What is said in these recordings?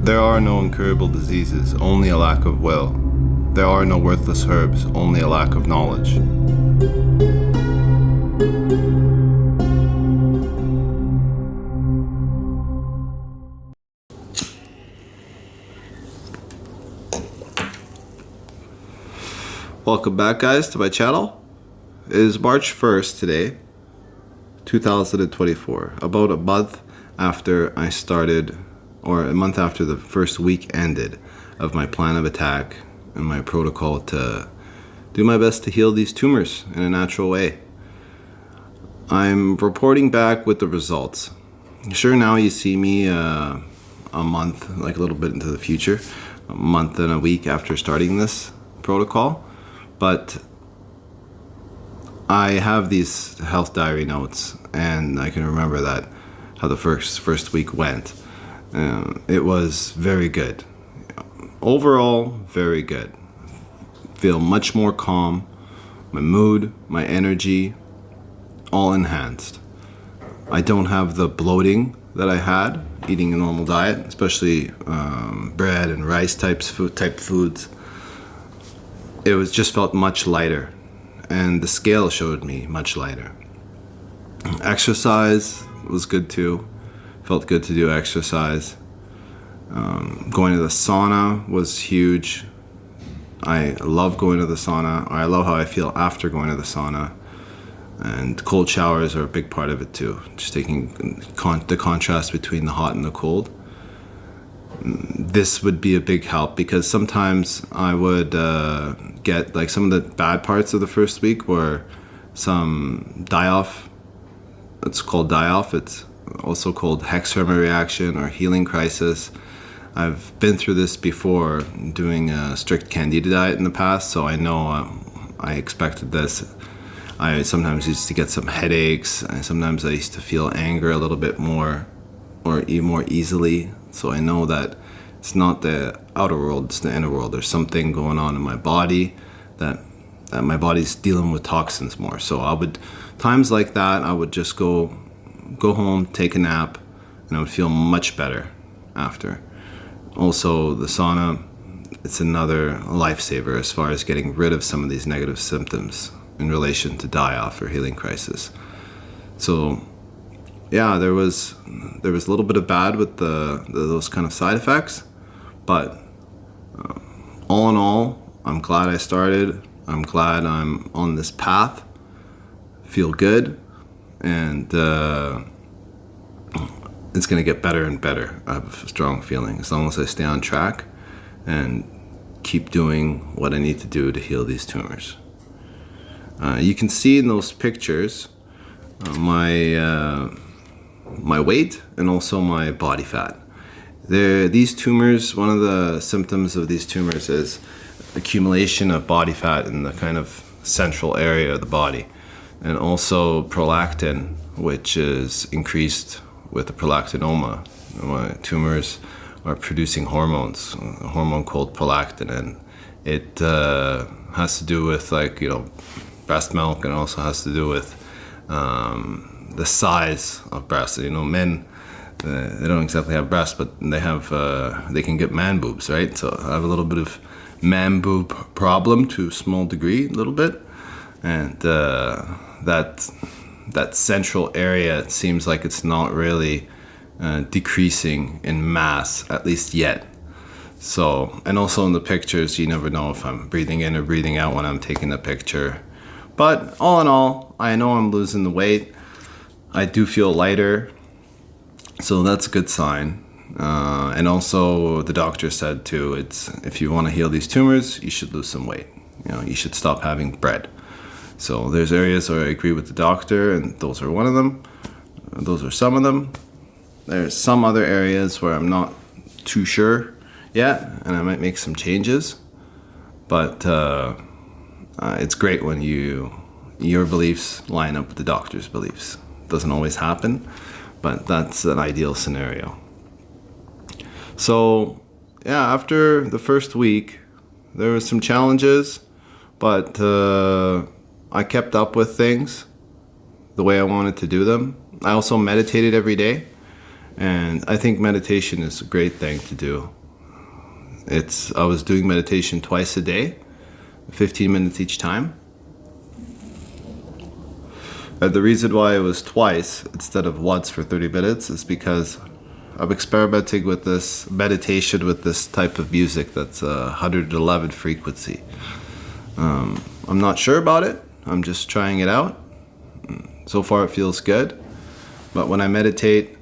There are no incurable diseases, only a lack of will. There are no worthless herbs, only a lack of knowledge. Welcome back, guys, to my channel. It is March 1st today, 2024, about a month after I started, or a month after the first week ended of my plan of attack and my protocol to do my best to heal these tumors in a natural way. I'm reporting back with the results. Sure, now you see me a month, like a little bit into the future, a month and a week after starting this protocol, but I have these health diary notes, and I can remember that how the first week went. It was very good. Overall, very good. Feel much more calm. My mood, my energy, all enhanced. I don't have the bloating that I had eating a normal diet, especially bread and rice type foods. It was just felt much lighter, and the scale showed me much lighter. Exercise was good too. Felt good to do exercise. Going to the sauna was huge. I love going to the sauna. I love how I feel after going to the sauna. And cold showers are a big part of it too. Just taking the contrast between the hot and the cold. This would be a big help, because sometimes I would get, like, some of the bad parts of the first week were some die-off. It's called die-off. It's also called Hexheimer reaction or healing crisis. I've been through this before doing a strict Candida diet in the past, so I know I expected this. I sometimes used to get some headaches, and sometimes I used to feel anger a little bit more more easily. So I know that it's not the outer world, it's the inner world. There's something going on in my body that my body's dealing with toxins more. So I would, times like that, I would just go home, take a nap, and I would feel much better after. Also, the sauna, it's another lifesaver as far as getting rid of some of these negative symptoms in relation to die-off or healing crisis. So yeah, there was a little bit of bad with those kind of side effects, but all in all, I'm glad I started. I'm glad I'm on this path. Feel good, and it's going to get better and better. I have a strong feeling, as long as I stay on track and keep doing what I need to do to heal these tumors. You can see in those pictures my weight and also my body fat. These tumors, one of the symptoms of these tumors is accumulation of body fat in the kind of central area of the body, and also prolactin, which is increased with the prolactinoma. Tumors are producing hormones, a hormone called prolactin, and it has to do with, like, breast milk, and also has to do with the size of breasts. Men, they don't exactly have breasts, but they can get man boobs, right? So I have a little bit of man boob problem to a small degree, a little bit, and that central area, it seems like it's not really decreasing in mass, at least yet. So, and also in the pictures, you never know if I'm breathing in or breathing out when I'm taking the picture. But all in all, I know I'm losing the weight. I do feel lighter, so that's a good sign. And also, the doctor said too, if you want to heal these tumors, you should lose some weight. You should stop having bread. So there's areas where I agree with the doctor, and those are one of them. Those are some of them. There's some other areas where I'm not too sure yet, and I might make some changes. But it's great when your beliefs line up with the doctor's beliefs. Doesn't always happen, but that's an ideal scenario. So yeah, after the first week, there were some challenges, but I kept up with things the way I wanted to do them. I also meditated every day, And I think meditation is a great thing to do. I was doing meditation twice a day, 15 minutes each time. And the reason why it was twice instead of once for 30 minutes is because I'm experimenting with this meditation with this type of music that's 111 frequency. I'm not sure about it. I'm just trying it out. So far it feels good. But when I meditate,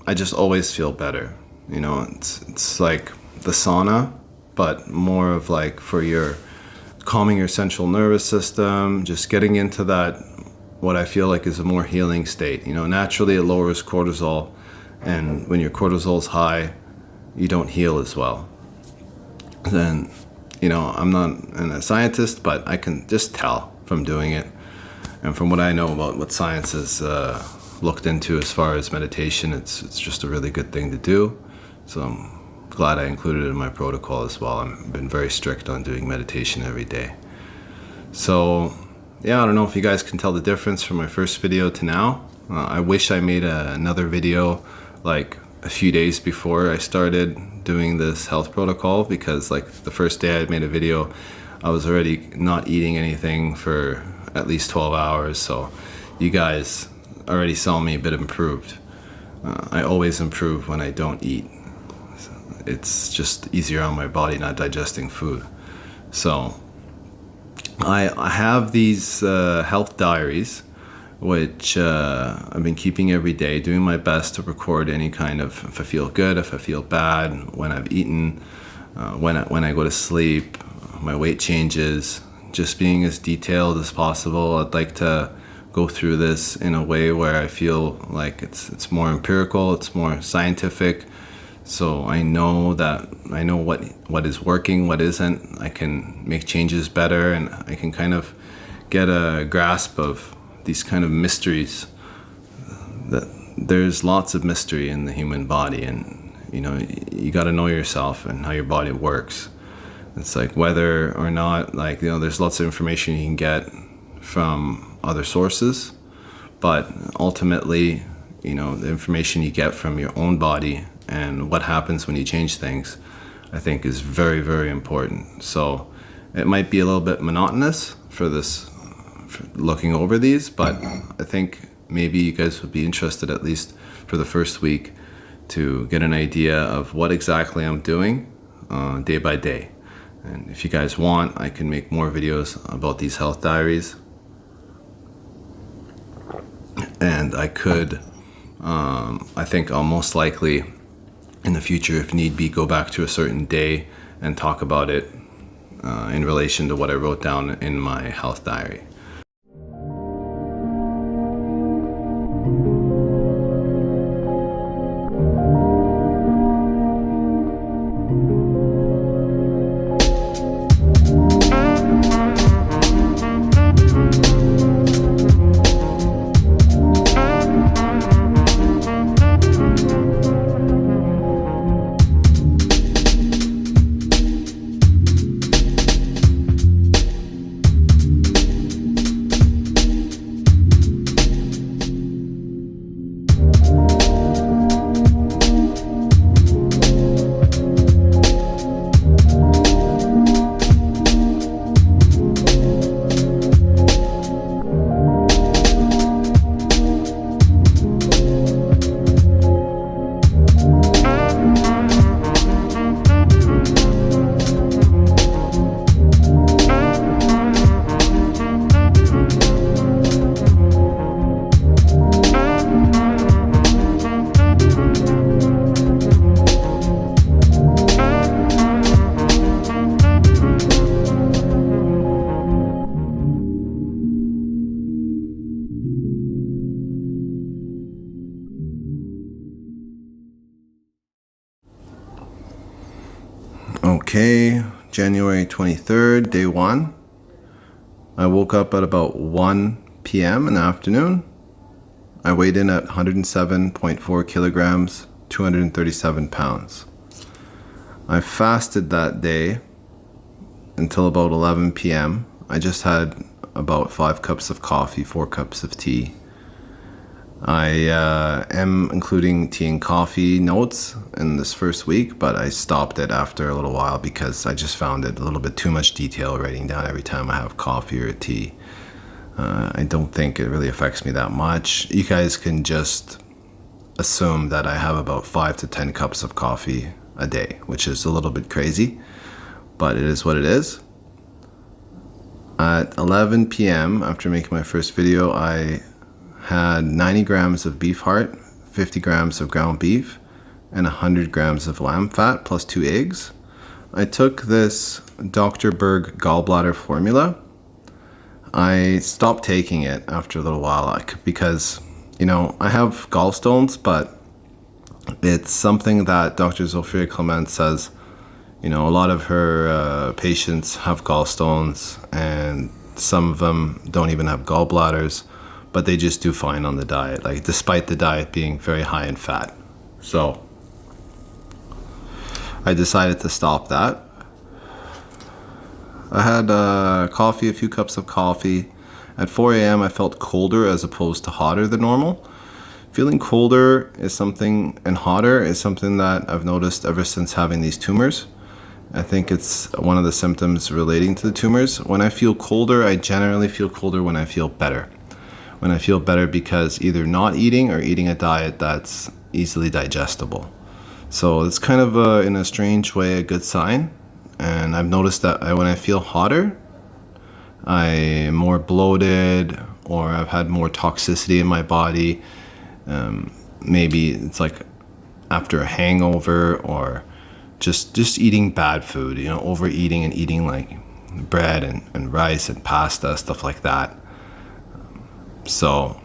I just always feel better. You know, it's like the sauna, but more of like for your calming your central nervous system, just getting into that, what I feel like is a more healing state. You know, naturally it lowers cortisol, and when your cortisol's high, you don't heal as well. Then, you know, I'm not a scientist, but I can just tell from doing it. And from what I know about what science has looked into as far as meditation, it's just a really good thing to do. So I'm glad I included it in my protocol as well. I've been very strict on doing meditation every day. So yeah, I don't know if you guys can tell the difference from my first video to now. I wish I made another video like a few days before I started doing this health protocol, because like the first day I made a video, I was already not eating anything for at least 12 hours. So you guys already saw me a bit improved. I always improve when I don't eat. It's just easier on my body not digesting food. So I have these health diaries, which I've been keeping every day, doing my best to record any kind of, if I feel good, if I feel bad, when I've eaten, when I go to sleep, my weight changes, just being as detailed as possible. I'd like to go through this in a way where I feel like it's more empirical, it's more scientific. So I know what is working, what isn't. I can make changes better, and I can kind of get a grasp of these kind of mysteries. That there's lots of mystery in the human body, and you know, you got to know yourself and how your body works. It's like whether or not, like, you know, there's lots of information you can get from other sources, but ultimately, you know, the information you get from your own body and what happens when you change things, I think is very, very important. So it might be a little bit monotonous for looking over these, but I think maybe you guys would be interested, at least for the first week, to get an idea of what exactly I'm doing day by day. And if you guys want, I can make more videos about these health diaries. And I could, I think I'll most likely in the future, if need be, go back to a certain day and talk about it in relation to what I wrote down in my health diary. Okay, January 23rd, day 1. I woke up at about 1 p.m. in the afternoon. I weighed in at 107.4 kilograms, 237 pounds. I fasted that day until about 11 p.m. I just had about 5 cups of coffee, 4 cups of tea. I am including tea and coffee notes in this first week, but I stopped it after a little while because I just found it a little bit too much detail writing down every time I have coffee or tea. I don't think it really affects me that much. You guys can just assume that I have about 5 to 10 cups of coffee a day, which is a little bit crazy, but it is what it is. At 11 p.m., after making my first video, I had 90 grams of beef heart, 50 grams of ground beef, and 100 grams of lamb fat, plus 2 eggs. I took this Dr. Berg gallbladder formula. I stopped taking it after a little while because, I have gallstones, but it's something that Dr. Zofia Clement says, a lot of her patients have gallstones, and some of them don't even have gallbladders, but they just do fine on the diet, like despite the diet being very high in fat. So I decided to stop that. I had coffee, a few cups of coffee. At 4 a.m. I felt colder as opposed to hotter than normal. Feeling colder is something, and hotter is something that I've noticed ever since having these tumors. I think it's one of the symptoms relating to the tumors. When I feel colder, I generally feel colder when I feel better. When I feel better because either not eating or eating a diet that's easily digestible. So it's kind of, in a strange way, a good sign. And I've noticed that when I feel hotter, I'm more bloated, or I've had more toxicity in my body. Maybe it's like after a hangover, or just eating bad food, overeating and eating like bread and rice and pasta, stuff like that. So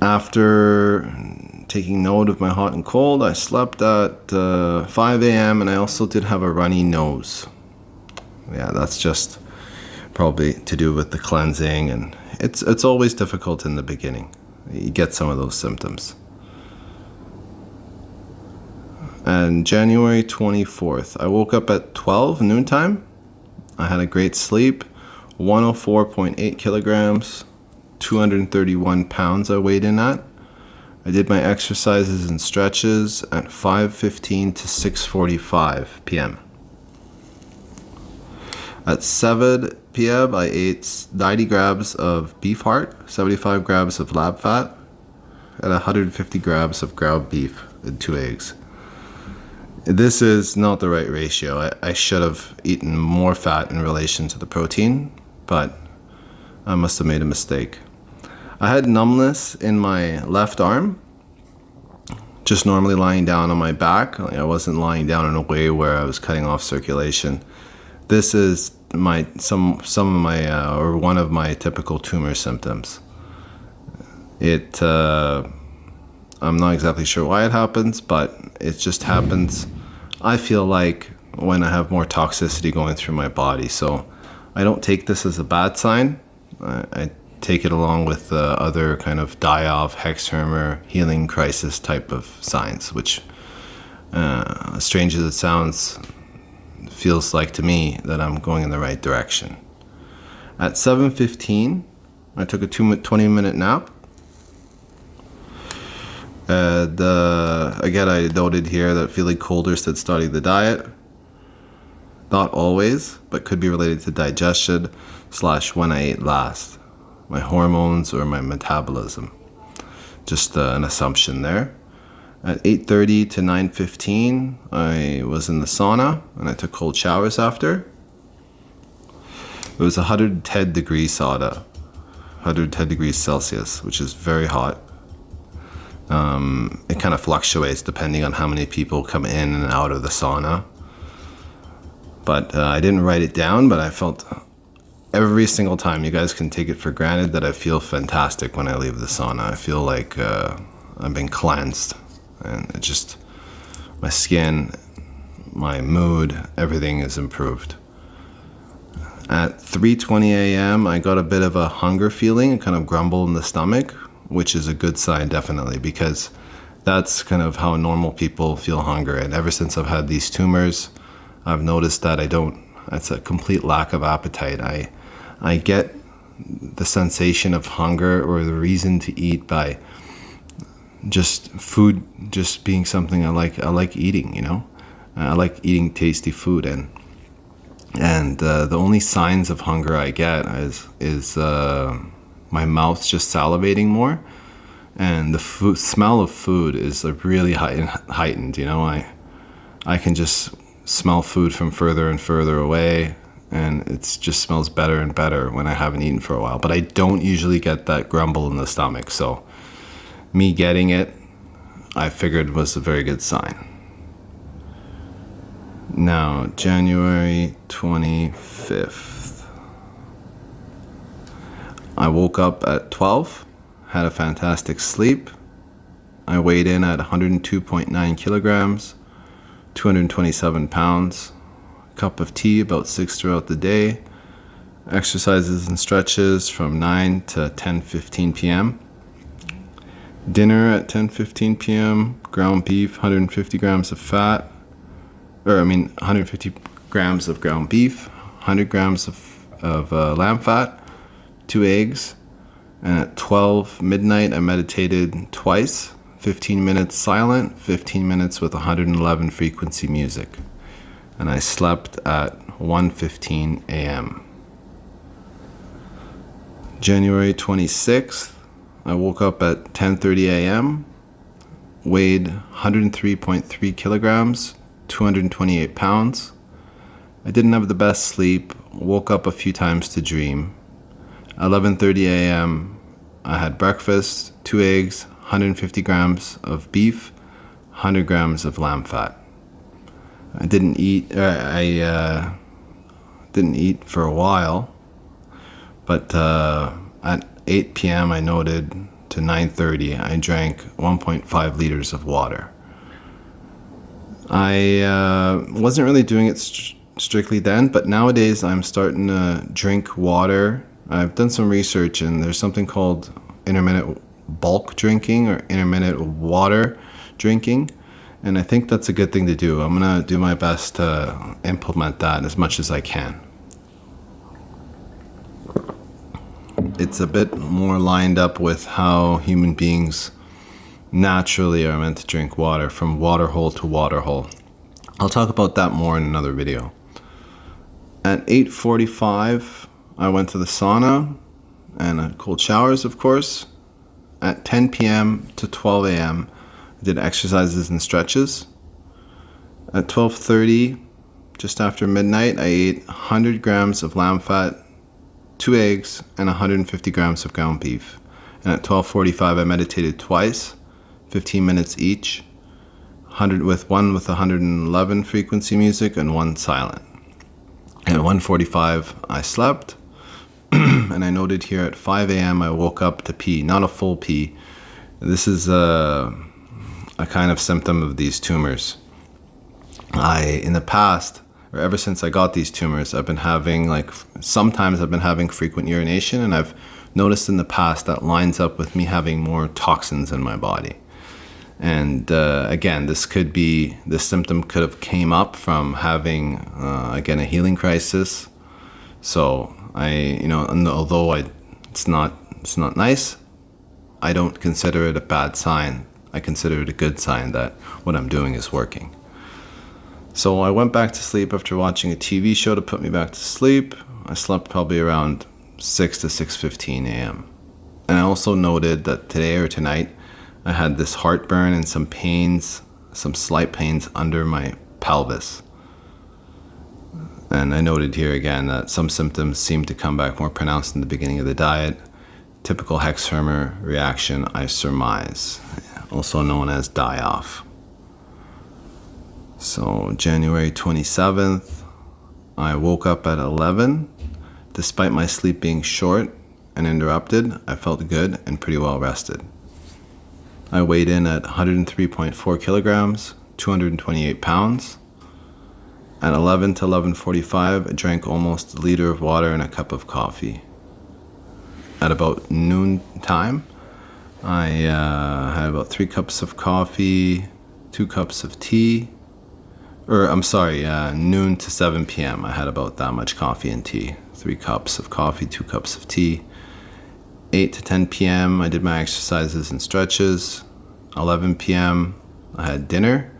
after taking note of my hot and cold, I slept at 5 a.m. and I also did have a runny nose. Yeah, that's just probably to do with the cleansing, and it's always difficult in the beginning. You get some of those symptoms. And January 24th, I woke up at 12 noontime. I had a great sleep, 104.8 kilograms, 231 pounds I weighed in at. I did my exercises and stretches at 5:15 to 6:45 p.m. At 7 p.m., I ate 90 grams of beef heart, 75 grams of lamb fat, and 150 grams of ground beef and 2 eggs. This is not the right ratio. I should have eaten more fat in relation to the protein, but I must have made a mistake. I had numbness in my left arm, just normally lying down on my back. I wasn't lying down in a way where I was cutting off circulation. This is some of my or one of my typical tumor symptoms. I'm not exactly sure why it happens, but it just happens. I feel like when I have more toxicity going through my body, so I don't take this as a bad sign. I take it along with other kind of die-off, Hexheimer, healing crisis type of signs, which, strange as it sounds, feels like to me that I'm going in the right direction. At 7:15, I took a 20-minute nap. And again, I noted here that feeling colder said starting the diet. Not always, but could be related to digestion / when I ate last. My hormones or my metabolism. Just an assumption there. At 8:30 to 9:15, I was in the sauna and I took cold showers after. It was 110 degrees sauna, 110 degrees Celsius, which is very hot. It kind of fluctuates depending on how many people come in and out of the sauna. But I didn't write it down, but I felt every single time, you guys can take it for granted that I feel fantastic when I leave the sauna. I feel like I've been cleansed, and it just, my skin, my mood, everything is improved. At 3:20 a.m., I got a bit of a hunger feeling, a kind of grumble in the stomach, which is a good sign, definitely, because that's kind of how normal people feel hunger. And ever since I've had these tumors, I've noticed that it's a complete lack of appetite. I get the sensation of hunger or the reason to eat by just food just being something I like eating, you know. I like eating tasty food, and the only signs of hunger I get is my mouth just salivating more, and the smell of food is like really heightened. You know, I can just smell food from further and further away, and it just smells better and better when I haven't eaten for a while. But I don't usually get that grumble in the stomach, so me getting it, I figured was a very good sign. Now, January 25th. I woke up at 12, had a fantastic sleep. I weighed in at 102.9 kilograms, 227 pounds. Cup of tea, about 6 throughout the day. Exercises and stretches from 9 to 10:15 p.m. Dinner at 10:15 p.m. Ground beef, 150 grams of fat. 150 grams of ground beef, 100 grams of lamb fat, 2 eggs. And at 12 midnight, I meditated twice, 15 minutes silent, 15 minutes with 111 frequency music. And I slept at 1:15 a.m. January 26th, I woke up at 10:30 a.m., weighed 103.3 kilograms, 228 pounds. I didn't have the best sleep, woke up a few times to dream. 11:30 a.m., I had breakfast, 2 eggs, 150 grams of beef, 100 grams of lamb fat. I didn't eat for a while, but at 8 p.m. I noted to 9:30 I drank 1.5 liters of water. I wasn't really doing it strictly then, but nowadays I'm starting to drink water. I've done some research, and there's something called intermittent bulk drinking or intermittent water drinking, and I think that's a good thing to do. I'm going to do my best to implement that as much as I can. It's a bit more lined up with how human beings naturally are meant to drink water, from water hole to water hole. I'll talk about that more in another video. At 8:45, I went to the sauna and cold showers, of course. At 10 p.m. to 12 a.m., I did exercises and stretches. At 12:30, just after midnight, I ate 100 grams of lamb fat, 2 eggs, and 150 grams of ground beef. And at 12:45, I meditated twice, 15 minutes each, 100 with 111 frequency music and 1 silent. And at 1:45, I slept. And I noted here at 5 a.m. I woke up to pee, not a full pee. This is a kind of symptom of these tumors. In the past, or ever since I got these tumors, sometimes I've been having frequent urination, and I've noticed in the past that lines up with me having more toxins in my body. And again, this symptom could have came up from having, again, a healing crisis. So although it's not nice, I don't consider it a bad sign. I consider it a good sign that what I'm doing is working. So I went back to sleep after watching a TV show to put me back to sleep. I slept probably around 6 to 6:15 a.m. And I also noted that today or tonight, I had this heartburn and some slight pains under my pelvis. And I noted here again that some symptoms seem to come back more pronounced in the beginning of the diet. Typical Hexheimer reaction, I surmise, also known as die-off. So January 27th, I woke up at 11. Despite my sleep being short and interrupted, I felt good and pretty well rested. I weighed in at 103.4 kilograms, 228 pounds. At 11 to 11:45, I drank almost a liter of water and a cup of coffee. At about noon time, I had about 3 cups of coffee, 2 cups of tea. Noon to 7 p.m. I had about that much coffee and tea. 3 cups of coffee, 2 cups of tea. 8 to 10 p.m., I did my exercises and stretches. 11 p.m., I had dinner,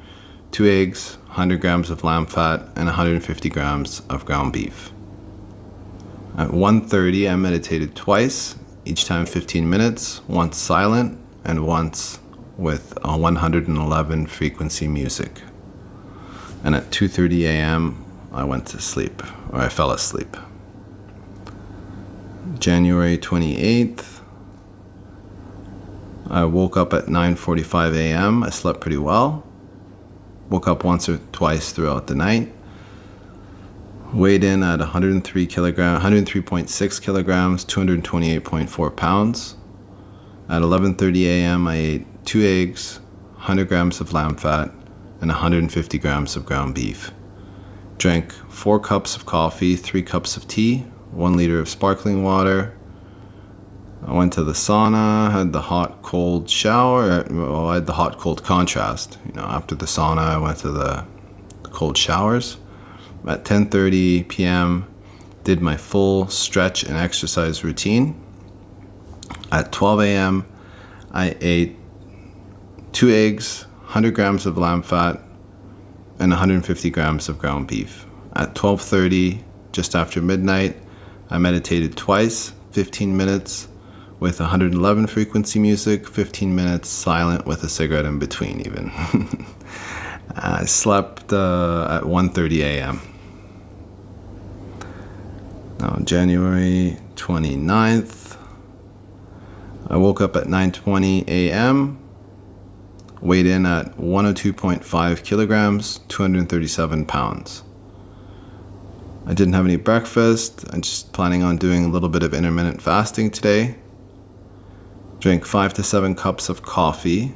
2 eggs, 100 grams of lamb fat, and 150 grams of ground beef. At 1:30, I meditated twice, each time 15 minutes, once silent and once with a 111 frequency music. And at 2:30 a.m., I went to sleep, or I fell asleep. January 28th, I woke up at 9:45 a.m. I slept pretty well. Woke up once or twice throughout the night. Weighed in at 103.6 kilograms, 228.4 pounds. At 11:30 a.m., I ate 2 eggs, 100 grams of lamb fat, and 150 grams of ground beef. Drank 4 cups of coffee, 3 cups of tea, 1 liter of sparkling water. I went to the sauna, had the hot-cold shower. Well, I had the hot-cold contrast. After the sauna, I went to the cold showers. At 10:30 p.m., did my full stretch and exercise routine. At 12 a.m., I ate 2 eggs, 100 grams of lamb fat, and 150 grams of ground beef. At 12:30, just after midnight, I meditated twice, 15 minutes with 111 frequency music, 15 minutes silent with a cigarette in between even. I slept at 1:30 a.m. Now, January 29th, I woke up at 9:20 a.m., weighed in at 102.5 kilograms, 237 pounds. I didn't have any breakfast. I'm just planning on doing a little bit of intermittent fasting today. Drank 5 to 7 cups of coffee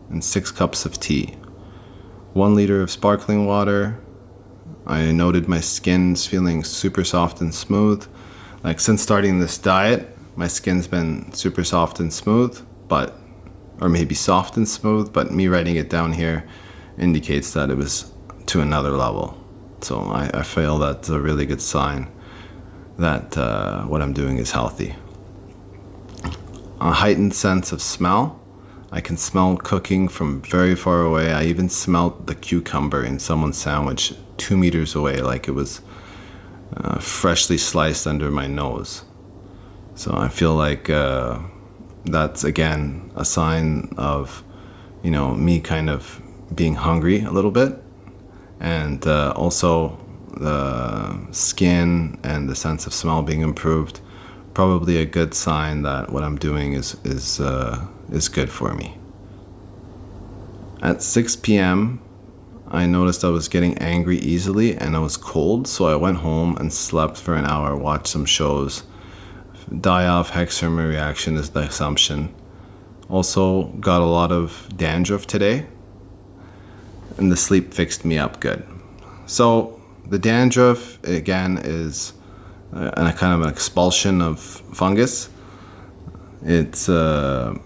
and 6 cups of tea. 1 liter of sparkling water. I noted my skin's feeling super soft and smooth. Like, since starting this diet, my skin's been super soft and smooth, or maybe soft and smooth, but me writing it down here indicates that it was to another level. So I feel that's a really good sign that what I'm doing is healthy. A heightened sense of smell. I can smell cooking from very far away. I even smelled the cucumber in someone's sandwich 2 meters away, like it was freshly sliced under my nose. So I feel like that's, again, a sign of, me kind of being hungry a little bit. And also the skin and the sense of smell being improved. Probably a good sign that what I'm doing is good for me. At 6 p.m., I noticed I was getting angry easily and I was cold, so I went home and slept for an hour, watched some shows. Die-off Hexamer reaction is the assumption. Also got a lot of dandruff today, and the sleep fixed me up good. So the dandruff, again, is a kind of an expulsion of fungus. It's a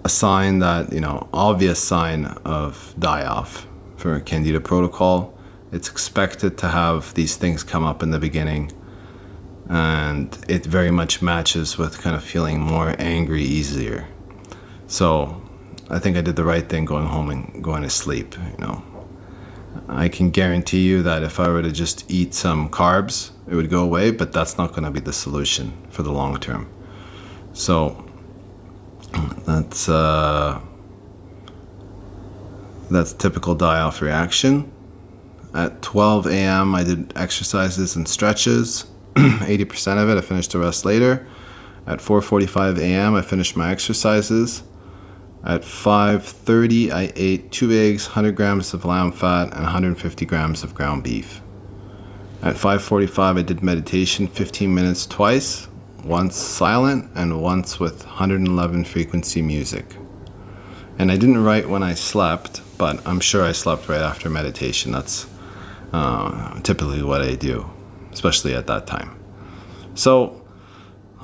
sign that, obvious sign of die-off for Candida protocol. It's expected to have these things come up in the beginning, and it very much matches with kind of feeling more angry easier. So I think I did the right thing going home and going to sleep. I can guarantee you that if I were to just eat some carbs, it would go away, but that's not going to be the solution for the long term. So that's typical die-off reaction. At 12 a.m., I did exercises and stretches. 80% of it, I finished the rest later. At 4:45 a.m., I finished my exercises. At 5:30, I ate 2 eggs, 100 grams of lamb fat, and 150 grams of ground beef. At 5:45, I did meditation 15 minutes twice, once silent and once with 111 frequency music. And I didn't write when I slept, but I'm sure I slept right after meditation. That's typically what I do, especially at that time. So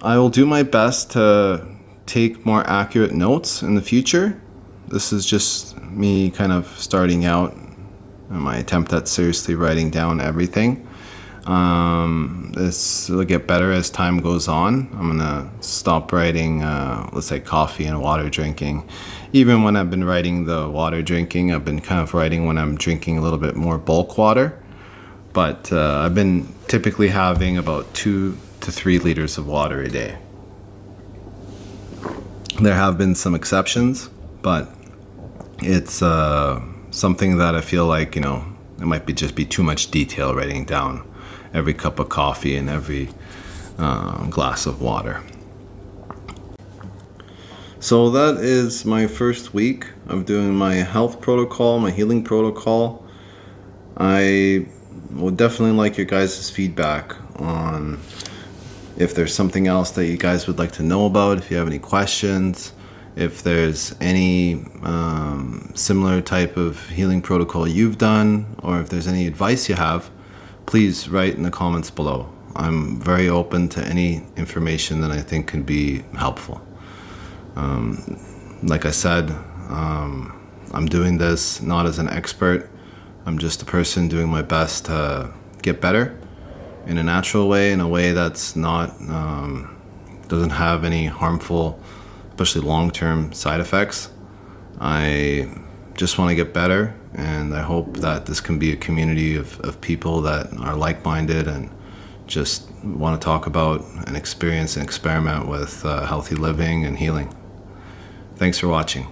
I will do my best to take more accurate notes in the future. This is just me kind of starting out in my attempt at seriously writing down everything. This will get better as time goes on. I'm gonna stop writing, let's say, coffee and water drinking. Even when I've been writing the water drinking, I've been kind of writing when I'm drinking a little bit more bulk water. But I've been typically having about 2 to 3 liters of water a day. There have been some exceptions, but it's something that I feel like, it might just be too much detail writing down every cup of coffee and every glass of water. So that is my first week of doing my health protocol, my healing protocol. I would definitely like your guys' feedback on if there's something else that you guys would like to know about, if you have any questions, if there's any similar type of healing protocol you've done, or if there's any advice you have, please write in the comments below. I'm very open to any information that I think can be helpful. Like I said, I'm doing this not as an expert. I'm just a person doing my best to get better in a natural way, in a way that's not, doesn't have any harmful, especially long-term side effects. I just want to get better, and I hope that this can be a community of people that are like-minded and just want to talk about and experience and experiment with healthy living and healing. Thanks for watching.